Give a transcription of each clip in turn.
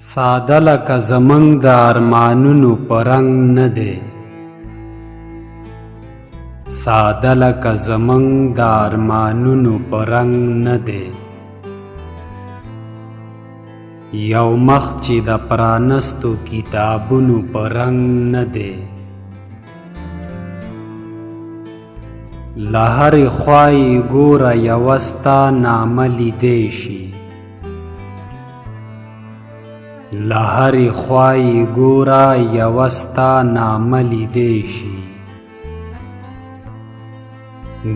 ساده لکه زمونږ د ارمانونو په رنګ نه دی، ساده لکه زمونږ د ارمانونو په رنګ نه دی. یو مخ چې د پرانستو کتابونو په رنګ نه دی، له هرې خوا یې ګوره یوه ستا نامه لیدی شي، له هرې خوا یې ګوره یوه ستا نامه لیدی شي.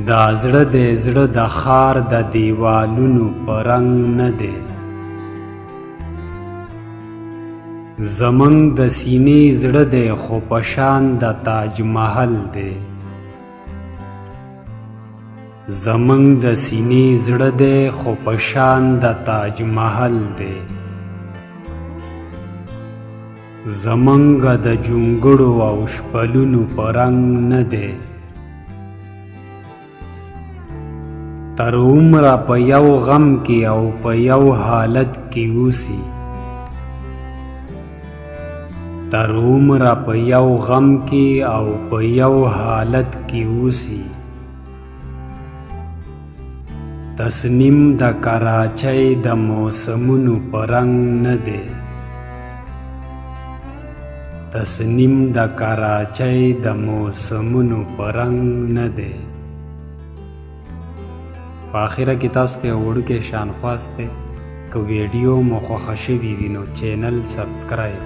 دا زړه دی زړه د ښار د دیوالونو په رنګ نه دی، زمونږ د سینې زړه دی خو په شان د تاج محل دی، زمونږ د سینې زړه دی خو په شان د تاج محل دی. زمونږ د جونګړو او شپلونو په رنګ نه دی، تر عمره په یو غم کې او په یو حالت کې اوسي، تر عمره په یو غم کې او په یو حالت کې اوسي. تصنیم د کراچۍ د موسمونو په رنګ نه دی، تصنیم د کراچۍ د موسمونو په رنګ نه دی. په آخره کې تاسو ته یو وړوکی شان خواست دی، که ویډیو مو خوښه شوي وي نو چینل سبسکرایب